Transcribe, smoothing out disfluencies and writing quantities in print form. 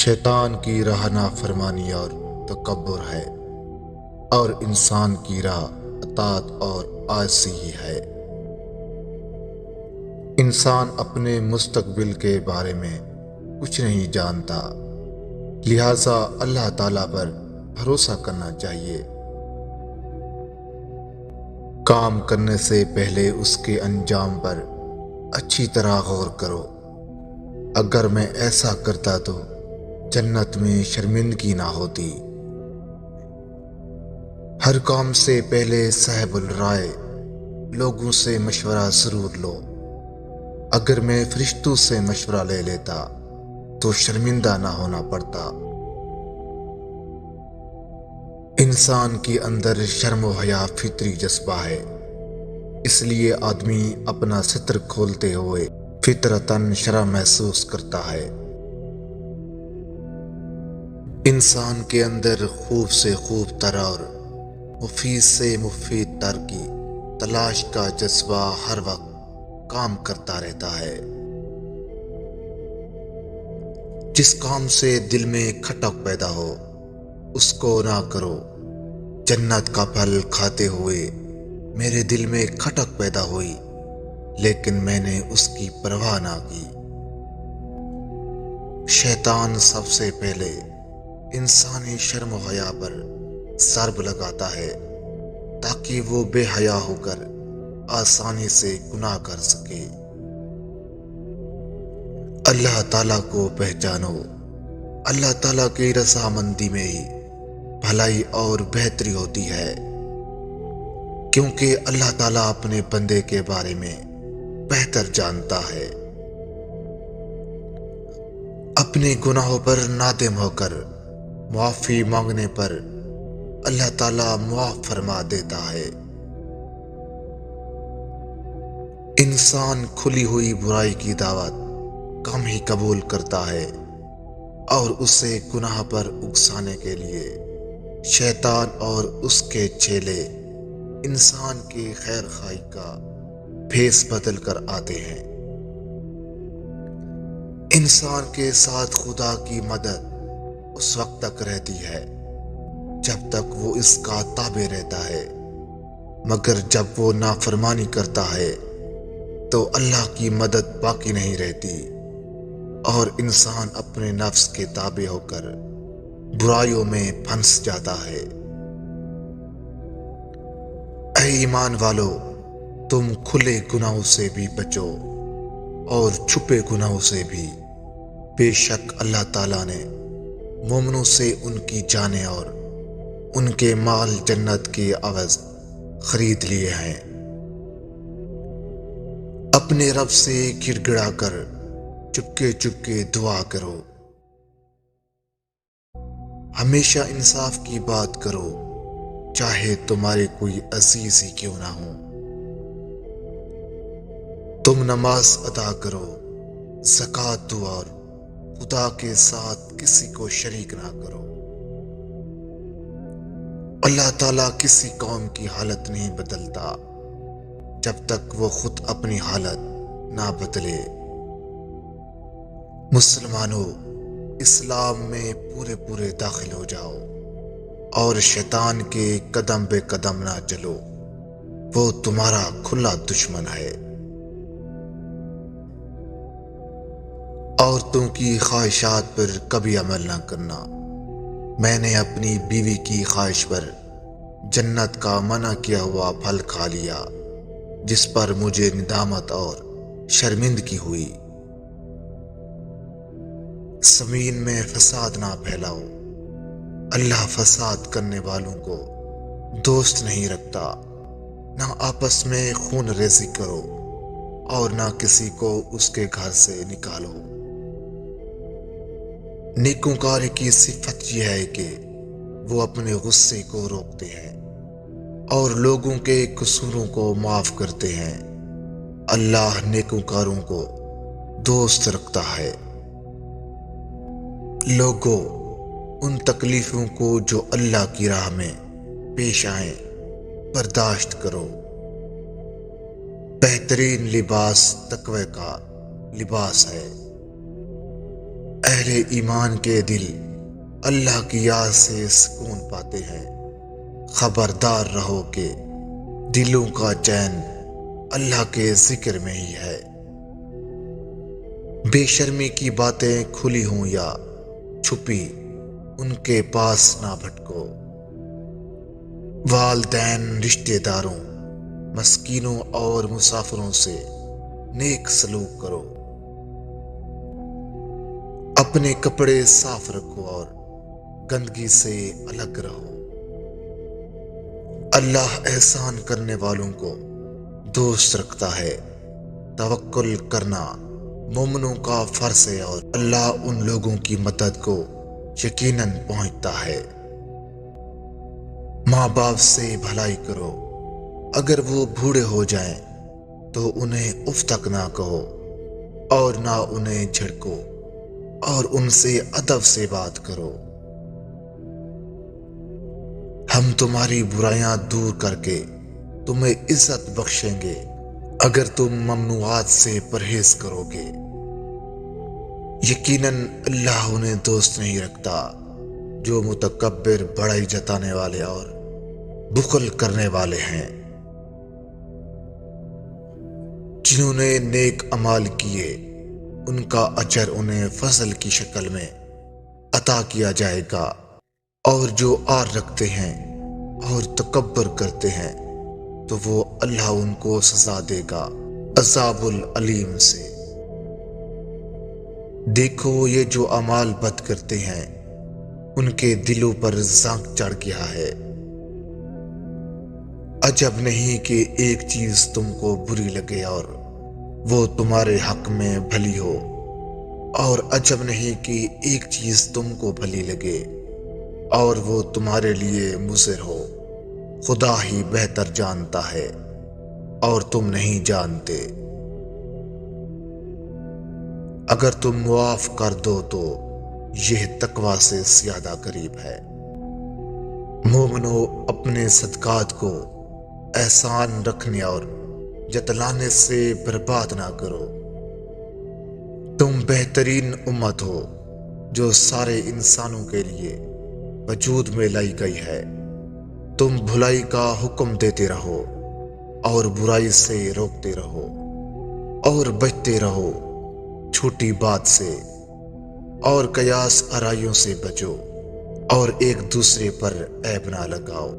شیطان کی راہ نافرمانی اور تکبر ہے، اور انسان کی راہ اطاعت اور عاجزی ہی ہے۔ انسان اپنے مستقبل کے بارے میں کچھ نہیں جانتا، لہٰذا اللہ تعالیٰ پر بھروسہ کرنا چاہیے۔ کام کرنے سے پہلے اس کے انجام پر اچھی طرح غور کرو۔ اگر میں ایسا کرتا تو جنت میں شرمندگی نہ ہوتی۔ ہر کام سے پہلے صاحب الرائے لوگوں سے مشورہ ضرور لو۔ اگر میں فرشتوں سے مشورہ لے لیتا تو شرمندہ نہ ہونا پڑتا۔ انسان کے اندر شرم و حیا فطری جذبہ ہے، اس لیے آدمی اپنا ستر کھولتے ہوئے فطرتاً شرم محسوس کرتا ہے۔ انسان کے اندر خوب سے خوب تر اور مفید سے مفید تر کی تلاش کا جذبہ ہر وقت کام کرتا رہتا ہے۔ جس کام سے دل میں کھٹک پیدا ہو اس کو نہ کرو۔ جنت کا پھل کھاتے ہوئے میرے دل میں کھٹک پیدا ہوئی، لیکن میں نے اس کی پرواہ نہ کی۔ شیطان سب سے پہلے انسانی شرم و حیا پر ضرب لگاتا ہے تاکہ وہ بے حیا ہو کر آسانی سے گناہ کر سکے۔ اللہ تعالیٰ کو پہچانو۔ اللہ تعالیٰ کی رضامندی میں ہی بھلائی اور بہتری ہوتی ہے، کیونکہ اللہ تعالیٰ اپنے بندے کے بارے میں بہتر جانتا ہے۔ اپنے گناہوں پر نادم ہو کر معافی مانگنے پر اللہ تعالیٰ معاف فرما دیتا ہے۔ انسان کھلی ہوئی برائی کی دعوت کم ہی قبول کرتا ہے، اور اسے گناہ پر اکسانے کے لیے شیطان اور اس کے چیلے انسان کی خیر خواہی کا بھیس بدل کر آتے ہیں۔ انسان کے ساتھ خدا کی مدد اس وقت تک رہتی ہے جب تک وہ اس کا تابع رہتا ہے، مگر جب وہ نافرمانی کرتا ہے تو اللہ کی مدد باقی نہیں رہتی، اور انسان اپنے نفس کے تابع ہو کر برائیوں میں پھنس جاتا ہے۔ اے ایمان والو، تم کھلے گناہوں سے بھی بچو اور چھپے گناہوں سے بھی۔ بے شک اللہ تعالیٰ نے مومنوں سے ان کی جانیں اور ان کے مال جنت کے عوض خرید لیے ہیں۔ اپنے رب سے گڑ گڑا کر چپکے چپکے دعا کرو۔ ہمیشہ انصاف کی بات کرو، چاہے تمہارے کوئی عزیز ہی کیوں نہ ہو۔ تم نماز ادا کرو، زکوٰۃ دو اور خدا کے ساتھ کسی کو شریک نہ کرو۔ اللہ تعالیٰ کسی قوم کی حالت نہیں بدلتا جب تک وہ خود اپنی حالت نہ بدلے۔ مسلمانوں، اسلام میں پورے داخل ہو جاؤ اور شیطان کے قدم بے قدم نہ چلو، وہ تمہارا کھلا دشمن ہے۔ عورتوں کی خواہشات پر کبھی عمل نہ کرنا۔ میں نے اپنی بیوی کی خواہش پر جنت کا منع کیا ہوا پھل کھا لیا، جس پر مجھے ندامت اور شرمندگی ہوئی۔ زمین میں فساد نہ پھیلاؤ۔ اللہ فساد کرنے والوں کو دوست نہیں رکھتا۔ نہ آپس میں خون ریزی کرو اور نہ کسی کو اس کے گھر سے نکالو۔ نیکوکار کی صفت یہ ہے کہ وہ اپنے غصے کو روکتے ہیں اور لوگوں کے قصوروں کو معاف کرتے ہیں۔ اللہ نیکوکاروں کو دوست رکھتا ہے۔ لوگوں، ان تکلیفوں کو جو اللہ کی راہ میں پیش آئیں برداشت کرو۔ بہترین لباس تقوی کا لباس ہے۔ اے اہل ایمان کے دل اللہ کی یاد سے سکون پاتے ہیں۔ خبردار رہو کہ دلوں کا چین اللہ کے ذکر میں ہی ہے۔ بے شرمی کی باتیں کھلی ہوں یا چھپی، ان کے پاس نہ بھٹکو۔ والدین، رشتہ داروں، مسکینوں اور مسافروں سے نیک سلوک کرو۔ اپنے کپڑے صاف رکھو اور گندگی سے الگ رہو۔ اللہ احسان کرنے والوں کو دوست رکھتا ہے۔ توکل کرنا مومنوں کا فرض ہے اور اللہ ان لوگوں کی مدد کو یقیناً پہنچتا ہے۔ ماں باپ سے بھلائی کرو، اگر وہ بوڑھے ہو جائیں تو انہیں اف تک نہ کہو اور نہ انہیں جھڑکو، اور ان سے ادب سے بات کرو۔ ہم تمہاری برائیاں دور کر کے تمہیں عزت بخشیں گے اگر تم ممنوعات سے پرہیز کرو گے۔ یقیناً اللہ انہیں دوست نہیں رکھتا جو متکبر، بڑائی جتانے والے اور بخل کرنے والے ہیں۔ جنہوں نے نیک اعمال کیے ان کا اجر انہیں فضل کی شکل میں عطا کیا جائے گا، اور جو آر رکھتے ہیں اور تکبر کرتے ہیں تو وہ اللہ ان کو سزا دے گا عذاب العلیم سے۔ دیکھو، یہ جو اعمال بد کرتے ہیں ان کے دلوں پر زنگ چڑھ گیا ہے۔ عجب نہیں کہ ایک چیز تم کو بری لگے اور وہ تمہارے حق میں بھلی ہو، اور عجب نہیں کہ ایک چیز تم کو بھلی لگے اور وہ تمہارے لیے مضر ہو۔ خدا ہی بہتر جانتا ہے اور تم نہیں جانتے۔ اگر تم معاف کر دو تو یہ تقوی سے زیادہ قریب ہے۔ مومنو، اپنے صدقات کو احسان رکھنے اور جتلانے سے برباد نہ کرو۔ تم بہترین امت ہو جو سارے انسانوں کے لیے وجود میں لائی گئی ہے۔ تم بھلائی کا حکم دیتے رہو اور برائی سے روکتے رہو، اور بچتے رہو چھوٹی بات سے اور قیاس آرائیوں سے بچو، اور ایک دوسرے پر عیب نہ لگاؤ۔